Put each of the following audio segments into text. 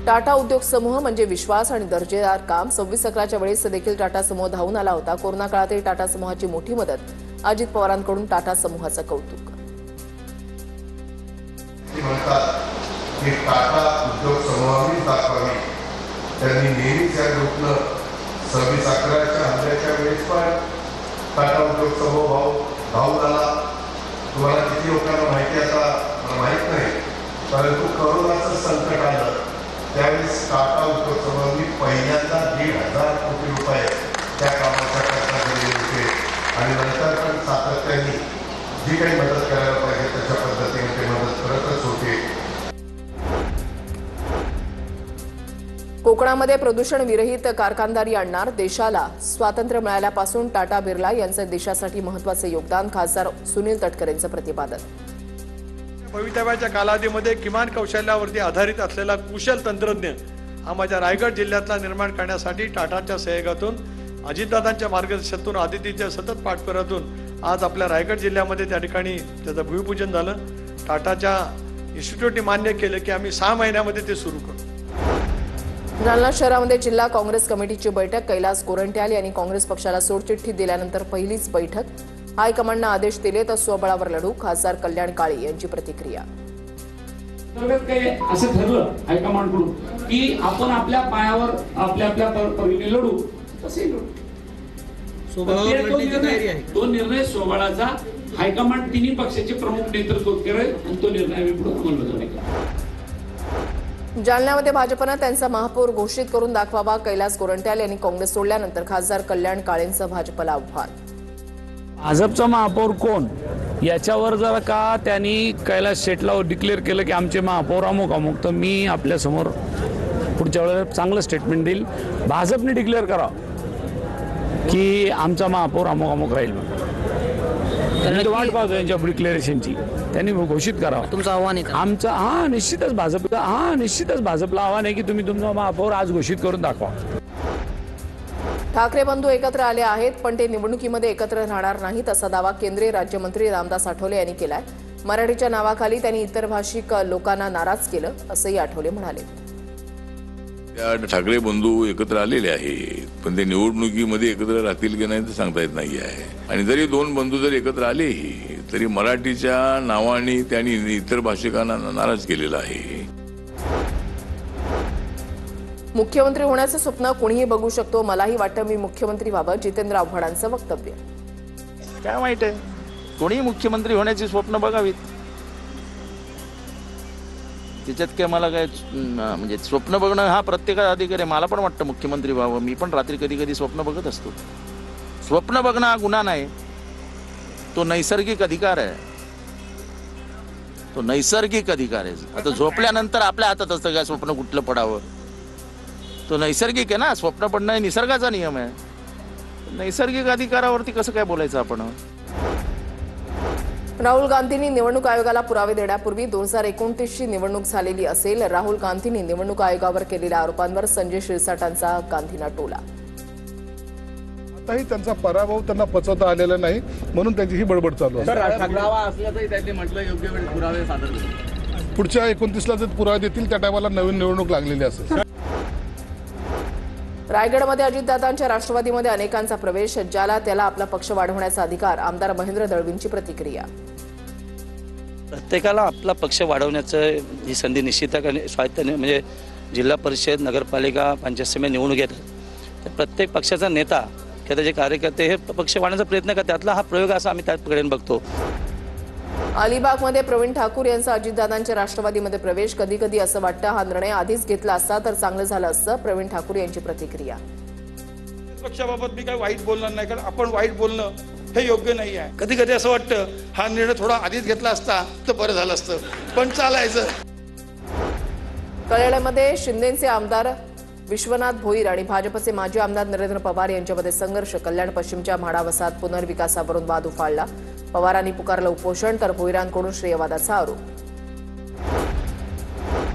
टाटा उद्योग समूह म्हणजे विश्वास आणि दर्जेदार काम। 26/11च्या वेळेस देखील टाटा समूह धावून आला होता। कोरोना काळातही टाटा समूहाची मोठी मदत। अजित पवारांकडून टाटा समूहाचं कौतुक। टाटा उद्योग समूहाने दाखवावी। त्यांनी नेहमीच या ग्रुपनं 26/11च्या हल्ल्याच्या वेळेस पण टाटा उद्योग समूह धावून आला। तुम्हाला किती लोकांना माहिती आता मला माहित नाही, परंतु कोरोनाचं संकट आलं त्यावेळेस टाटा उद्योग समूहाने पहिल्यांदा 1,500 कोटी रुपये त्या कामाच्या करता दिले होते आणि नंतर पण सातत्याने जी काही मदत करायला पाहिजे त्याच्या पद्धतीने ते मदत करतच होते। कोकणामध्ये प्रदूषण विरहित कारखानदारी आणणार। देशाला स्वातंत्र्य मिळाल्यापासून टाटा बिर्ला यांचं देशासाठी महत्त्वाचं योगदान। खासदार सुनील तटकरेंचं प्रतिपादन। भवितव्याच्या कालावधीमध्ये किमान कौशल्यावरती आधारित असलेला कुशल तंत्रज्ञ हा माझ्या रायगड जिल्ह्यातला निर्माण करण्यासाठी टाटाच्या सहयोगातून, अजितदादांच्या मार्गदर्शनातून, आदितीच्या सतत पाठपुरातून आज आपल्या रायगड जिल्ह्यामध्ये त्या ठिकाणी त्याचं भूमिपूजन झालं। टाटाच्या इन्स्टिट्यूटने मान्य केलं की आम्ही 6 महिन्यामध्ये ते सुरू करू। जालना शहरामध्ये जिल्हा काँग्रेस कमिटीची बैठक। कैलास गोरंट्याल यांनी काँग्रेस पक्षाला सोडचिठ्ठी दिल्यानंतर पहिलीच बैठक। हायकमांडनं आदेश दिले तर स्वबळावर लढू। खासदार कल्याण काळे यांची प्रतिक्रिया। असं ठरलं हायकमांडकडून की आपण आपल्या पायावर आपल्या परीने लढू, तसे लढू। तो निर्णय स्वबळाचा हायकमांड तिन्ही पक्षाचे प्रमुख नेतृत्व करेल आणि तो निर्णय आम्ही पुढे अंमलबजावणी करू। जालन्यामध्ये भाजपनं त्यांचा महापौर घोषित करून दाखवावा। कैलास गोरंट्याल यांनी काँग्रेस सोडल्यानंतर खासदार कल्याण काळेंचं भाजपला आव्हान। भाजपचा महापौर कोण याच्यावर जर का त्यांनी कैलास शेटला डिक्लेअर केलं की आमचे महापौर अमुक अमुक, तर मी आपल्या समोर पुढच्या वेळेला चांगलं स्टेटमेंट देईल। भाजपने डिक्लेअर करावं की आमचा महापौर अमुक अमुक राहील। वाट पाहतो यांच्या डिक्लेरेशनची, त्यांनी घोषित करावं। तुमचं आव्हान आहे आमचं निश्चितच भाजपला आव्हान आहे की तुम्ही तुमचा महापौर आज घोषित करून दाखवा। ठाकरे बंधू एकत्र आले आहेत, पण ते निवडणुकीमध्ये एकत्र राहणार नाहीत असा दावा केंद्रीय राज्यमंत्री रामदास आठवले यांनी केलाय। मराठीच्या नावाखाली त्यांनी इतर भाषिक लोकांना नाराज केलं असंही आठवले म्हणाले। ठाकरे बंधू एकत्र आलेले आहेत, पण ते निवडणुकीमध्ये एकत्र राहतील की नाही ते सांगता येत नाही आहे। आणि जरी दोन बंधू जर एकत्र आलेही तरी मराठीच्या नावाने त्यांनी इतर भाषिकांना नाराज केलेलं आहे। मुख्यमंत्री होण्याचं स्वप्न कोणीही बघू शकतो, मलाही वाटतं मी मुख्यमंत्री व्हावं। जितेंद्र आव्हाडांचं वक्तव्य। काय वाईट आहे, कोणीही मुख्यमंत्री होण्याची स्वप्न बघावीत, त्याच्यात काय मला काय म्हणजे स्वप्न बघणं हा प्रत्येकाचा अधिकार आहे। मला पण वाटतं मुख्यमंत्री व्हावं, मी पण रात्री कधी कधी स्वप्न बघत असतो। स्वप्न बघणं हा गुन्हा नाही, तो नैसर्गिक अधिकार आहे, तो नैसर्गिक अधिकार आहे। आता झोपल्यानंतर आपल्या हातात असतं काय स्वप्न कुठलं पडावं, तो नैसर्गिक आहे ना। स्वप्न पडणं हे निसर्गाचा नियम आहे। नैसर्गिक अधिकारावरती कसं काय बोलायचं आपण। राहुल गांधींनी निवडणूक आयोगाला पुरावे देण्यापूर्वी 2029ची निवडणूक झालेली असेल। राहुल गांधींनी निवडणूक आयोगावर केलेल्या आरोपांवर संजय शिरसाटांचा गांधींना टोला। आताही त्यांचा पराभव त्यांना पचवता आलेला नाही, म्हणून त्यांची ही बडबड चालू आहे। पुढच्या 29ला जर पुरावे देतील त्या टायमाला नवीन निवडणूक लागलेली असेल। रायगडमध्ये अजितदादांच्या राष्ट्रवादीमध्ये अनेकांचा प्रवेश। ज्याला त्याला आपला पक्ष वाढवण्याचा अधिकार। आमदार महेंद्र दळवींची प्रतिक्रिया। प्रत्येकाला आपला पक्ष वाढवण्याचं ही संधी निश्चित स्वायत्ताने म्हणजे जिल्हा परिषद, नगरपालिका, पंचायत समिती निवडणूक येतात, तर प्रत्येक पक्षाचा नेता किंवा त्याचे कार्यकर्ते हे पक्ष वाढवण्याचा प्रयत्न करतात। त्यातला हा प्रयोग असा आम्ही त्याकडे बघतो। अलिबागमध्ये प्रवीण ठाकूर यांचा अजितदादांच्या राष्ट्रवादीमध्ये प्रवेश। कधी कधी असं वाटतं हा निर्णय आधीच घेतला असता तर चांगलं झालं असतं। प्रवीण ठाकूर यांची प्रतिक्रिया। पक्षाबाबत मी काही वाईट बोलणार नाही, कारण आपण वाईट बोलणं हे योग्य नाही आहे। कधी कधी असं वाटतं हा निर्णय थोडा आधीच घेतला असता तर बरं झालं असतं, पण चालायचं। कळेमध्ये शिंदेचे आमदार विश्वनाथ भोईर आणि भाजपचे माजी आमदार नरेंद्र पवार यांच्यामध्ये संघर्ष। कल्याण पश्चिमच्या म्हाडा वसाहत पुनर्विकासावरून वाद उफाळला। पवारांनी पुकारलं उपोषण, तर भोईरांकडून श्रेयवादाचा आरोप।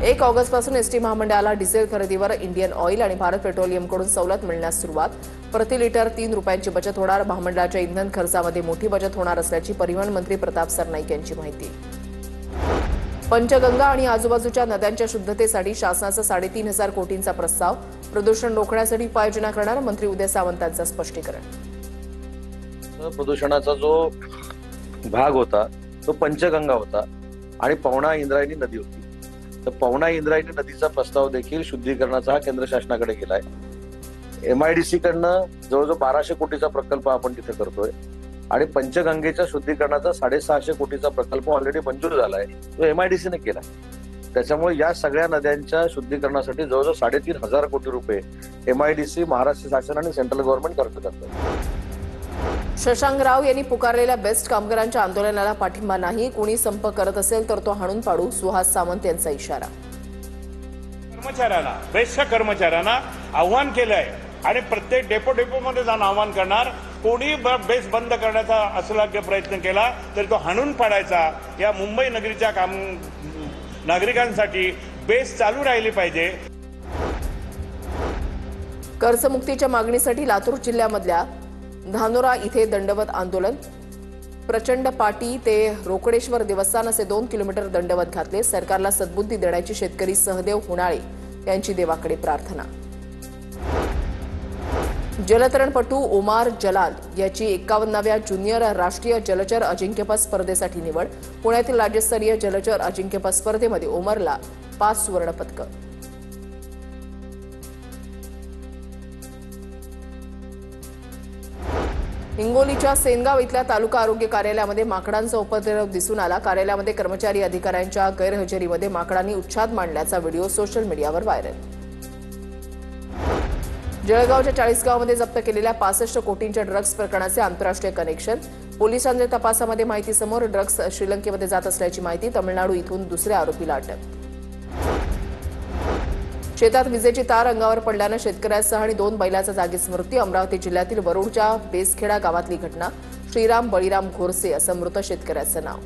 1 ऑगस्टपासून एसटी महामंडळाला डिझेल खरेदीवर इंडियन ऑइल आणि भारत पेट्रोलियमकडून सवलत मिळण्यास सुरुवात। प्रति लिटर 3 रुपयांची बचत होणार। महामंडळाच्या इंधन खर्चामध्ये मोठी बचत होणार असल्याची परिवहन मंत्री प्रताप सरनाईक यांची माहिती। पंचगंगा आणि आजूबाजूच्या नद्यांच्या शुद्धतेसाठी शासनाचा 3,500 कोटींचा प्रस्ताव. प्रदूषण रोखण्यासाठी उपाययोजना करणार मंत्री उदय सामंतांचं स्पष्टीकरण. प्रदूषणाचा जो भाग होता तो पंचगंगा होता आणि पवना इंद्रायणी नदी होती. तर पवना इंद्रायणी नदीचा प्रस्ताव देखील शुद्धीकरणाचा हा केंद्र शासनाकडे गेलाय. MIDC कडनं जवळजवळ 1,200 कोटीचा प्रकल्प आपण तिथे करतोय आणि पंचगंगेच्या शुद्धीकरणाचा 650 कोटीचा प्रकल्प ऑलरेडी मंजूर झालाय, तो MIDC ने केला. त्याच्यामुळे या सगळ्या नद्यांच्या शुद्धीकरणासाठी जवळजवळ 3,500 कोटी रुपये MIDC, महाराष्ट्र शासन आणि सेंट्रल गव्हर्नमेंट खर्च करतात. शशांक राव यांनी पुकारलेल्या बेस्ट कामगारांच्या आंदोलनाला पाठिंबा नाही. कोणी संप करत असेल तर तो हाणून पाडू, सुहास सामंत यांचा इशारा. कर्मचाऱ्यांना, बेस्टच्या कर्मचाऱ्यांना आव्हान केलं आहे आणि प्रत्येक डेपोमध्ये जाऊन आव्हान करणार. कोणी बेस्ट बंद करण्याचा असलाग्य प्रयत्न केला तर तो हाणून पाडायचा. या मुंबई नगरीच्या नागरिकांसाठी बेस्ट चालू राहिली पाहिजे. कर्जमुक्तीच्या मागणीसाठी लातूर जिल्ह्यामधल्या धानोरा इथे दंडवत आंदोलन. प्रचंड पाटी ते रोकडेश्वर देवस्थान असे 2 किलोमीटर दंडवत घातले. सरकारला सद्बुद्धी देण्याची शेतकरी सहदेव हुणाळे यांची देवाकडे प्रार्थना. जलतरणपटू ओमार जलाल याची 51व्या ज्युनियर राष्ट्रीय जलचर अजिंक्यपद स्पर्धेसाठी निवड. पुण्यातील राज्यस्तरीय जलचर अजिंक्यपद स्पर्धेमध्ये ओमरला 5 सुवर्णपदकं. हिंगोलीच्या सेनगाव इथल्या तालुका आरोग्य कार्यालयामध्ये माकडांचा उपद्रव दिसून आला. कार्यालयामध्ये कर्मचारी अधिकाऱ्यांच्या गैरहजेरीमध्ये माकडांनी उच्छाद मांडल्याचा व्हिडिओ सोशल मीडियावर व्हायरल. जळगावच्या 40 गावामध्ये जप्त केलेल्या 65 कोटींच्या ड्रग्ज प्रकरणाचे आंतरराष्ट्रीय कनेक्शन. पोलिसांच्या तपासामध्ये माहिती समोर. ड्रग्ज श्रीलंकेमध्ये जात असल्याची माहिती. तमिळनाडू इथून दुसऱ्या आरोपीला अटक. शेतात विजेची तार अंगावर पडल्यानं शेतकऱ्यासह आणि 2 बैलाचा जागीच मृत्यू. अमरावती जिल्ह्यातील वरुडच्या बेसखेडा गावातली घटना. श्रीराम बळीराम घोरसे असं मृत शेतकऱ्याचं नाव.